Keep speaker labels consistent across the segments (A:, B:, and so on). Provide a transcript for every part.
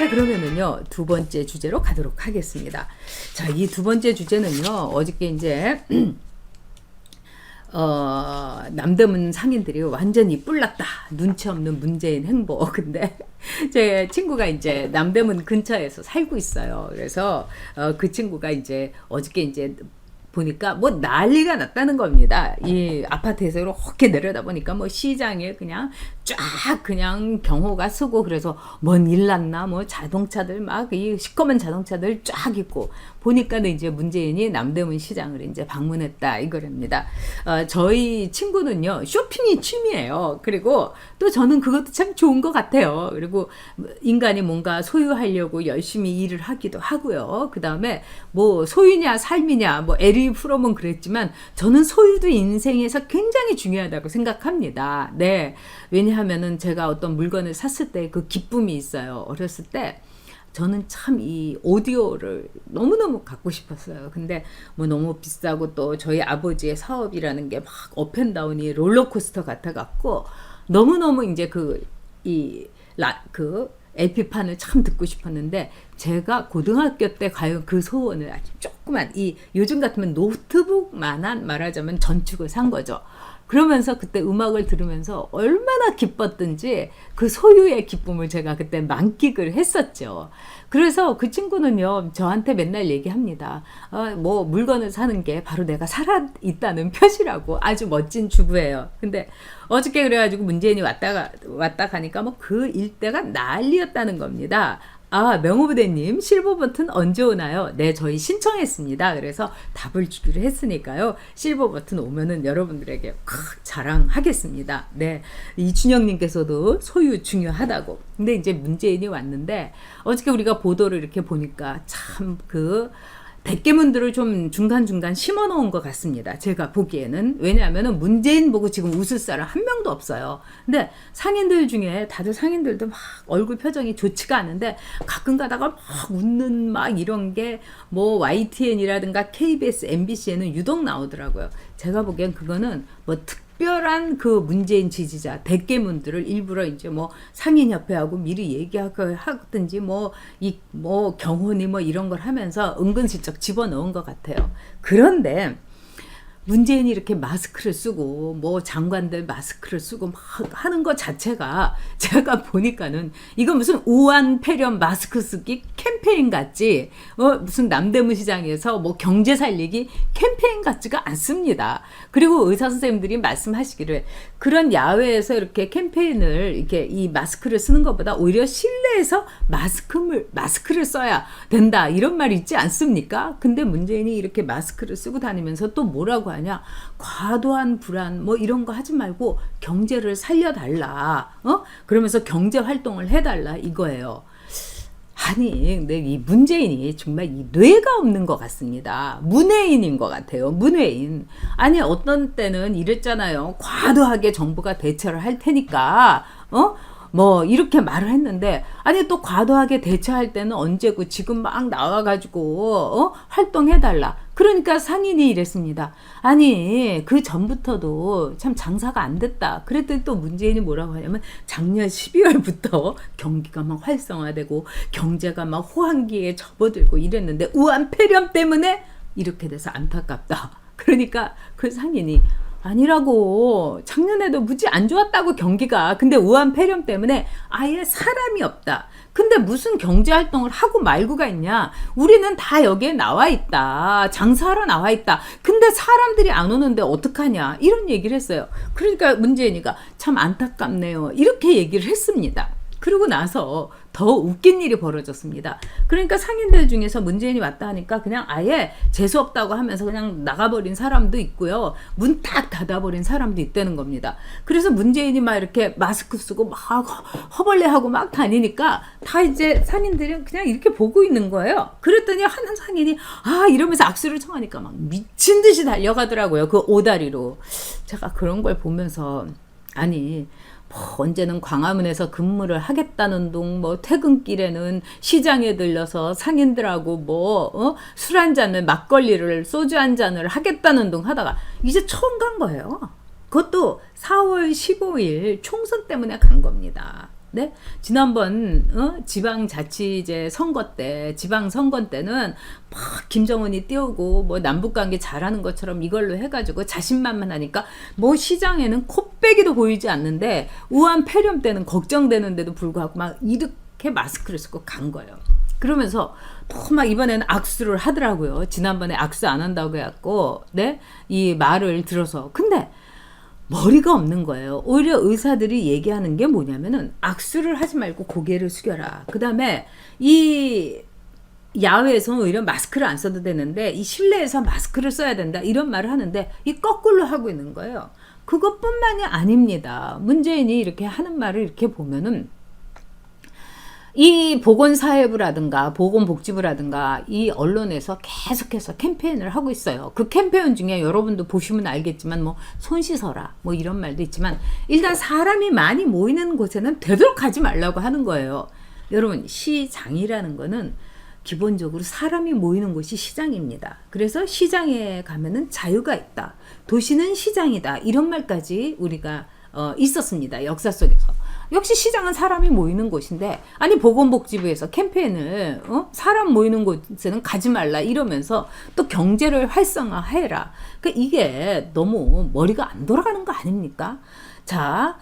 A: 네, 그러면은요, 두 번째 주제로 가도록 하겠습니다. 자, 이 두 번째 주제는요, 어저께 이제, 남대문 상인들이 완전히 뿔났다. 눈치 없는 문재인 행보. 근데 제 친구가 이제 남대문 근처에서 살고 있어요. 그래서 그 친구가 이제 어저께 이제 보니까 뭐 난리가 났다는 겁니다. 이 아파트에서 이렇게 내려다보니까 뭐 시장에 그냥 쫙 그냥 경호가 서고, 그래서 뭔 일 났나 뭐 자동차들 막 이 시커먼 자동차들 쫙 있고, 보니까는 이제 문재인이 남대문 시장을 이제 방문했다 이거랍니다. 저희 친구는요, 쇼핑이 취미예요. 그리고 또 저는 그것도 참 좋은 것 같아요. 그리고 인간이 뭔가 소유하려고 열심히 일을 하기도 하고요. 그 다음에 뭐 소유냐 삶이냐, 뭐 에리 프롬은 그랬지만 저는 소유도 인생에서 굉장히 중요하다고 생각합니다. 네, 왜냐하면은 제가 어떤 물건을 샀을 때 그 기쁨이 있어요. 어렸을 때 저는 참 이 오디오를 너무너무 갖고 싶었어요. 근데 뭐 너무 비싸고, 또 저희 아버지의 사업이라는 게 막 업앤다운이 롤러코스터 같아 갖고 너무너무 이제 그 LP판을 참 듣고 싶었는데, 제가 고등학교 때 과연 그 소원을 아주 조그만, 요즘 같으면 노트북만한, 말하자면 전축을 산 거죠. 그러면서 그때 음악을 들으면서 얼마나 기뻤던지 그 소유의 기쁨을 제가 그때 만끽을 했었죠. 그래서 그 친구는요, 저한테 맨날 얘기합니다. 뭐 물건을 사는 게 바로 내가 살아있다는 표시라고. 아주 멋진 주부예요. 근데 어저께 그래가지고 문재인이 왔다 가니까 뭐 그 일대가 난리였다는 겁니다. 명호부대님, 실버 버튼 언제 오나요? 네, 저희 신청했습니다. 그래서 답을 주기로 했으니까요, 실버 버튼 오면은 여러분들에게 자랑하겠습니다. 네, 이준영님께서도 소유 중요하다고. 근데 이제 문재인이 왔는데, 어저께 우리가 보도를 이렇게 보니까 참 백개문들을 좀 중간중간 심어 놓은 것 같습니다. 제가 보기에는. 왜냐하면 문재인 보고 지금 웃을 사람 한 명도 없어요. 근데 상인들 중에 다들 상인들도 막 얼굴 표정이 좋지가 않은데, 가끔 가다가 막 웃는 막 이런 게 뭐 YTN이라든가 KBS, MBC에는 유독 나오더라고요. 제가 보기엔 그거는 뭐 특별한 그 문재인 지지자 백개문들을 일부러 이제 뭐 상인협회하고 미리 얘기하든지 뭐 경호니 뭐 이런 걸 하면서 은근슬쩍 집어넣은 것 같아요. 그런데 문재인이 이렇게 마스크를 쓰고 뭐 장관들 마스크를 쓰고 막 하는 것 자체가 제가 보니까는 이거 무슨 우한폐렴 마스크 쓰기 캠페인 같지, 무슨 남대문 시장에서 뭐 경제 살리기 캠페인 같지가 않습니다. 그리고 의사 선생님들이 말씀하시기를, 그런 야외에서 이렇게 캠페인을 이렇게 이 마스크를 쓰는 것보다 오히려 실내에서 마스크를 써야 된다, 이런 말이 있지 않습니까? 근데 문재인이 이렇게 마스크를 쓰고 다니면서 또 뭐라고 하냐, 과도한 불안 뭐 이런 거 하지 말고 경제를 살려달라, 그러면서 경제 활동을 해달라 이거예요. 아니, 근데 이 문재인이 정말 이 뇌가 없는 것 같습니다. 문외인인 것 같아요. 문외인. 아니, 어떤 때는 이랬잖아요. 과도하게 정부가 대처를 할 테니까 뭐 이렇게 말을 했는데, 아니 또 과도하게 대처할 때는 언제고 지금 막 나와가지고 활동해달라. 그러니까 상인이 이랬습니다. 아니 그 전부터도 참 장사가 안 됐다. 그랬더니 또 문재인이 뭐라고 하냐면, 작년 12월부터 경기가 막 활성화되고 경제가 막 호황기에 접어들고 이랬는데 우한폐렴 때문에 이렇게 돼서 안타깝다. 그러니까 그 상인이, 아니라고, 작년에도 무지 안 좋았다고 경기가. 근데 우한폐렴 때문에 아예 사람이 없다. 근데 무슨 경제활동을 하고 말고가 있냐. 우리는 다 여기에 나와 있다. 장사하러 나와 있다. 근데 사람들이 안 오는데 어떡하냐, 이런 얘기를 했어요. 그러니까 문재인이가 참 안타깝네요, 이렇게 얘기를 했습니다. 그러고 나서 더 웃긴 일이 벌어졌습니다. 그러니까 상인들 중에서 문재인이 왔다 하니까 그냥 아예 재수없다고 하면서 그냥 나가버린 사람도 있고요, 문 딱 닫아버린 사람도 있다는 겁니다. 그래서 문재인이 막 이렇게 마스크 쓰고 막 허벌레하고 막 다니니까 다 이제 상인들이 그냥 이렇게 보고 있는 거예요. 그랬더니 한 상인이 이러면서 악수를 청하니까 막 미친 듯이 달려가더라고요, 그 오다리로. 제가 그런 걸 보면서, 아니 언제는 광화문에서 근무를 하겠다는 둥, 뭐 퇴근길에는 시장에 들려서 상인들하고 술 한 잔을, 막걸리를, 소주 한 잔을 하겠다는 둥 하다가 이제 처음 간 거예요. 그것도 4월 15일 총선 때문에 간 겁니다. 네? 지난번 지방자치제 선거 때, 지방선거 때는 막 김정은이 띄우고 뭐 남북관계 잘하는 것처럼 이걸로 해가지고 자신만만하니까 뭐 시장에는 코빼기도 보이지 않는데 우한 폐렴 때는 걱정되는데도 불구하고 막 이렇게 마스크를 쓰고 간 거예요. 그러면서 또 막 이번에는 악수를 하더라고요. 지난번에 악수 안 한다고 해갖고 네? 이 말을 들어서. 근데 머리가 없는 거예요. 오히려 의사들이 얘기하는 게 뭐냐면은 악수를 하지 말고 고개를 숙여라. 그 다음에 이 야외에서 오히려 마스크를 안 써도 되는데 이 실내에서 마스크를 써야 된다. 이런 말을 하는데 이 거꾸로 하고 있는 거예요. 그것뿐만이 아닙니다. 문재인이 이렇게 하는 말을 이렇게 보면은 이 보건사회부라든가 보건복지부라든가 이 언론에서 계속해서 캠페인을 하고 있어요. 그 캠페인 중에 여러분도 보시면 알겠지만 뭐 손 씻어라 뭐 이런 말도 있지만 일단 사람이 많이 모이는 곳에는 되도록 가지 말라고 하는 거예요. 여러분 시장이라는 거는 기본적으로 사람이 모이는 곳이 시장입니다. 그래서 시장에 가면은 자유가 있다. 도시는 시장이다. 이런 말까지 우리가 있었습니다. 역사 속에서. 역시 시장은 사람이 모이는 곳인데 아니 보건복지부에서 캠페인을 사람 모이는 곳에는 가지 말라 이러면서 또 경제를 활성화해라. 그러니까 이게 너무 머리가 안 돌아가는 거 아닙니까? 자,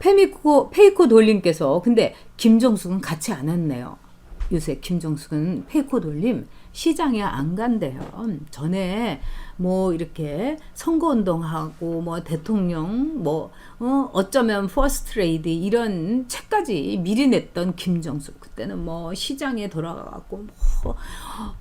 A: 페이코 돌림께서 근데 김정숙은 같이 안 왔네요. 요새 김정숙은 페이코 돌림 시장에 안 간대요. 전에 뭐 이렇게 선거운동하고 뭐 대통령 뭐 어쩌면 퍼스트 레이디 이런 책까지 미리 냈던 김정숙 그때는 뭐 시장에 돌아가고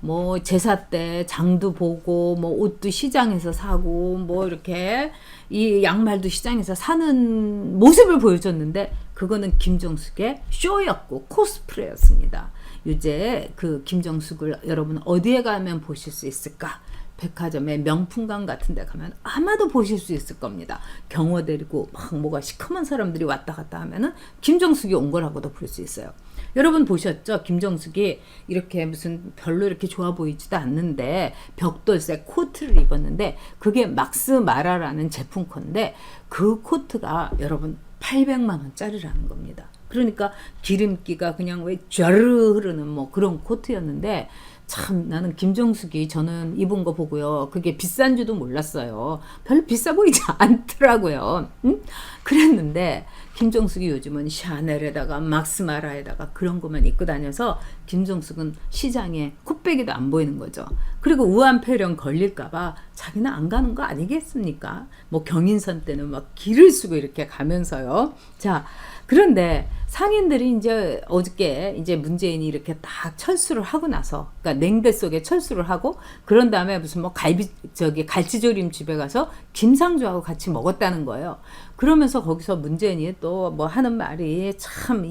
A: 뭐 제사 때 장도 보고 뭐 옷도 시장에서 사고 뭐 이렇게 이 양말도 시장에서 사는 모습을 보여줬는데 그거는 김정숙의 쇼였고 코스프레였습니다. 이제 그 김정숙을 여러분 어디에 가면 보실 수 있을까? 백화점에 명품관 같은 데 가면 아마도 보실 수 있을 겁니다. 경호 데리고 막 뭐가 시커먼 사람들이 왔다 갔다 하면은 김정숙이 온 거라고도 볼 수 있어요. 여러분 보셨죠? 김정숙이 이렇게 무슨 별로 이렇게 좋아 보이지도 않는데 벽돌색 코트를 입었는데 그게 막스 마라라는 제품 코인데 그 코트가 여러분 800만 원짜리라는 겁니다. 그러니까 기름기가 그냥 왜 쫘르 흐르는 뭐 그런 코트였는데 참 나는 김정숙이 저는 입은 거 보고요. 그게 비싼 줄도 몰랐어요. 별로 비싸 보이지 않더라고요. 응? 그랬는데 김정숙이 요즘은 샤넬에다가 막스마라에다가 그런 것만 입고 다녀서 김정숙은 시장에 코빼기도 안 보이는 거죠. 그리고 우한폐렴 걸릴까봐 자기는 안 가는 거 아니겠습니까? 뭐 경인선 때는 막 길을 쓰고 이렇게 가면서요. 자, 그런데 상인들이 이제 어저께 이제 문재인이 이렇게 딱 철수를 하고 나서, 그러니까 냉대 속에 철수를 하고, 그런 다음에 무슨 뭐 갈치조림 집에 가서 김상조하고 같이 먹었다는 거예요. 그러면서 거기서 문재인이 또 뭐 하는 말이 참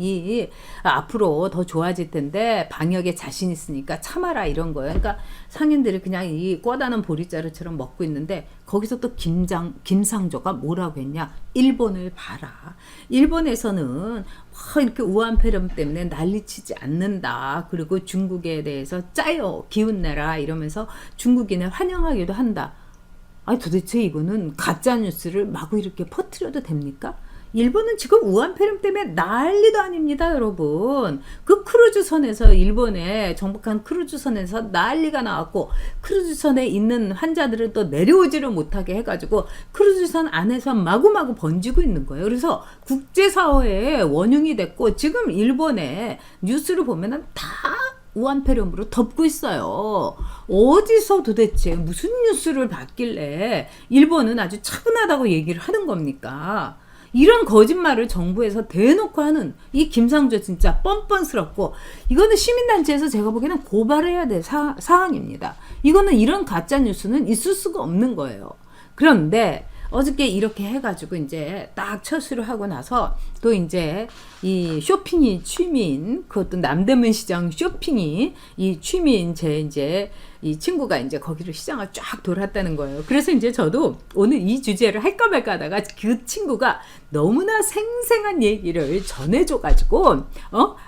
A: 앞으로 더 좋아질 텐데 방역에 자신 있으니까 참아라 이런 거예요. 그러니까 상인들이 그냥 이 꿔다는 보리자루처럼 먹고 있는데 거기서 또 김상조가 뭐라고 했냐? 일본을 봐라. 일본에서는 이렇게 우한폐렴 때문에 난리치지 않는다. 그리고 중국에 대해서 짜요. 기운내라 이러면서 중국인을 환영하기도 한다. 아니 도대체 이거는 가짜뉴스를 마구 이렇게 퍼뜨려도 됩니까? 일본은 지금 우한폐렴 때문에 난리도 아닙니다, 여러분. 그 크루즈선에서 일본에 정복한 크루즈선에서 난리가 나왔고 크루즈선에 있는 환자들을 또 내려오지를 못하게 해가지고 크루즈선 안에서 마구마구 번지고 있는 거예요. 그래서 국제사회에 원흉이 됐고 지금 일본의 뉴스를 보면은 다 우한폐렴으로 덮고 있어요. 어디서 도대체 무슨 뉴스를 봤길래 일본은 아주 차분하다고 얘기를 하는 겁니까? 이런 거짓말을 정부에서 대놓고 하는 이 김상조 진짜 뻔뻔스럽고 이거는 시민단체에서 제가 보기에는 고발해야 될 사항입니다. 이거는 이런 가짜뉴스는 있을 수가 없는 거예요. 그런데 어저께 이렇게 해가지고 이제 딱 철수를 하고 나서 또 이제 이 쇼핑이 취미인 그것도 남대문 시장 쇼핑이 이 취미인 제 이제 이 친구가 이제 거기를 시장을 쫙 돌았다는 거예요. 그래서 이제 저도 오늘 이 주제를 할까 말까 하다가 그 친구가 너무나 생생한 얘기를 전해줘가지고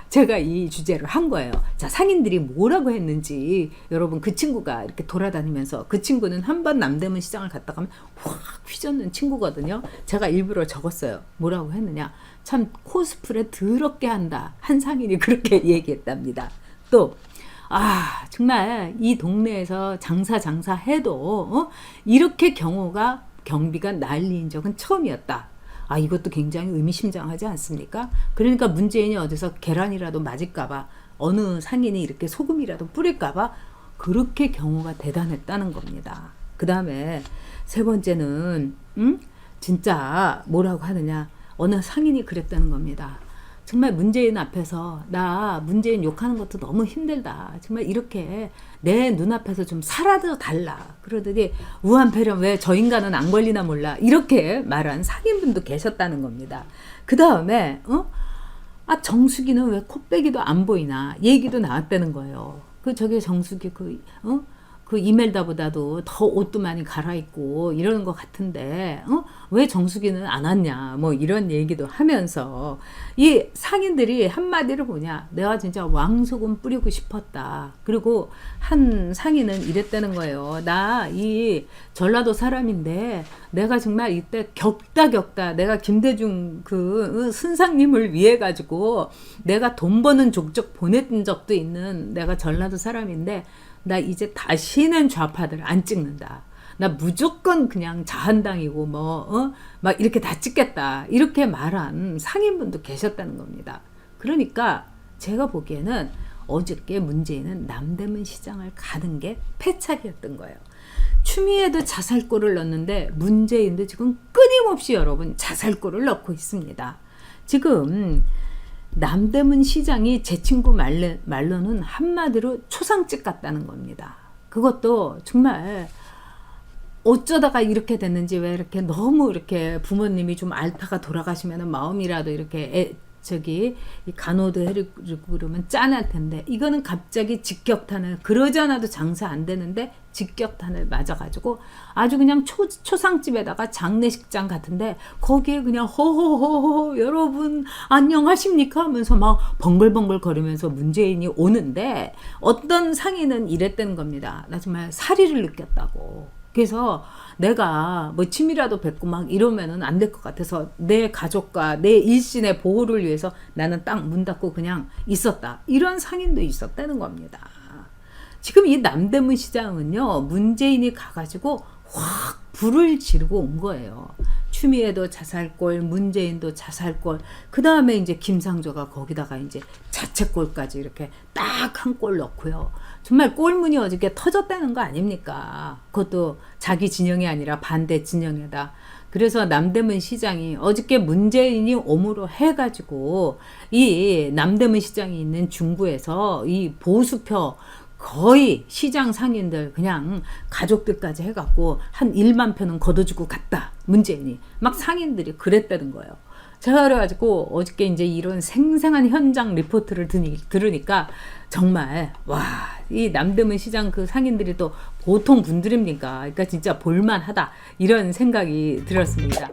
A: 제가 이 주제를 한 거예요. 자, 상인들이 뭐라고 했는지 여러분, 그 친구가 이렇게 돌아다니면서, 그 친구는 한 번 남대문 시장을 갔다 가면 확 휘젓는 친구거든요. 제가 일부러 적었어요. 뭐라고 했느냐, 참 코스프레 더럽게 한다, 한 상인이 그렇게 얘기했답니다. 또 정말 이 동네에서 장사 해도 이렇게 경비가 날린 적은 처음이었다. 이것도 굉장히 의미심장하지 않습니까? 그러니까 문재인이 어디서 계란이라도 맞을까봐, 어느 상인이 이렇게 소금이라도 뿌릴까봐 그렇게 경호가 대단했다는 겁니다. 그 다음에 세 번째는 진짜 뭐라고 하느냐, 어느 상인이 그랬다는 겁니다. 정말 문재인 앞에서 나 문재인 욕하는 것도 너무 힘들다. 정말 이렇게 내 눈앞에서 좀 살아도 달라. 그러더니 우한폐렴 왜 저 인간은 안 걸리나 몰라. 이렇게 말한 상인분도 계셨다는 겁니다. 그 다음에 정수기는 왜 코빼기도 안 보이나 얘기도 나왔다는 거예요. 저게 정수기 그 이멜다보다도 더 옷도 많이 갈아입고 이러는 것 같은데 왜 정수기는 안 왔냐, 뭐 이런 얘기도 하면서 이 상인들이 한마디로 뭐냐, 내가 진짜 왕소금 뿌리고 싶었다. 그리고 한 상인은 이랬다는 거예요. 나 이 전라도 사람인데 내가 정말 이때 겪다 내가 김대중 그 순상님을 위해 가지고 내가 돈 버는 족적 보냈던 적도 있는 내가 전라도 사람인데 나 이제 다시는 좌파들 안 찍는다. 나 무조건 그냥 자한당이고 막 이렇게 다 찍겠다. 이렇게 말한 상인분도 계셨다는 겁니다. 그러니까 제가 보기에는 어저께 문재인은 남대문 시장을 가는 게 패착이었던 거예요. 추미애도 자살골을 넣었는데 문재인도 지금 끊임없이 여러분 자살골을 넣고 있습니다. 지금 남대문 시장이 제 친구 말로는 한마디로 초상집 같다는 겁니다. 그것도 정말 어쩌다가 이렇게 됐는지, 왜 이렇게 너무 이렇게 부모님이 좀 앓다가 돌아가시면 마음이라도 이렇게 이 간호도 해주고 그러면 짠할 텐데, 이거는 갑자기 직격탄을, 그러지 않아도 장사 안 되는데 직격탄을 맞아가지고 아주 그냥 초상집에다가 장례식장 같은데 거기에 그냥 호호호호 여러분 안녕하십니까 하면서 막 벙글벙글 거리면서 문재인이 오는데, 어떤 상인은 이랬다는 겁니다. 나 정말 사리를 느꼈다고. 그래서 내가 뭐 침이라도 뱉고 막 이러면은 안 될 것 같아서 내 가족과 내 일신의 보호를 위해서 나는 딱 문 닫고 그냥 있었다. 이런 상인도 있었다는 겁니다. 지금 이 남대문 시장은요, 문재인이 가가지고 확 불을 지르고 온 거예요. 추미애도 자살골, 문재인도 자살골, 그 다음에 이제 김상조가 거기다가 이제 자책골까지 이렇게 딱 한 골 넣고요. 정말 꼴문이 어저께 터졌다는 거 아닙니까? 그것도 자기 진영이 아니라 반대 진영에다. 그래서 남대문 시장이 어저께 문재인이 옴으로 해가지고 이 남대문 시장이 있는 중구에서 이 보수표 거의 시장 상인들 그냥 가족들까지 해갖고 한 1만 표는 걷어주고 갔다. 문재인이 막 상인들이 그랬다는 거예요. 제가 그래가지고 어저께 이제 이런 생생한 현장 리포트를 들으니까 정말 이 남대문 시장 그 상인들이 또 보통 분들입니까? 그러니까 진짜 볼만하다 이런 생각이 들었습니다.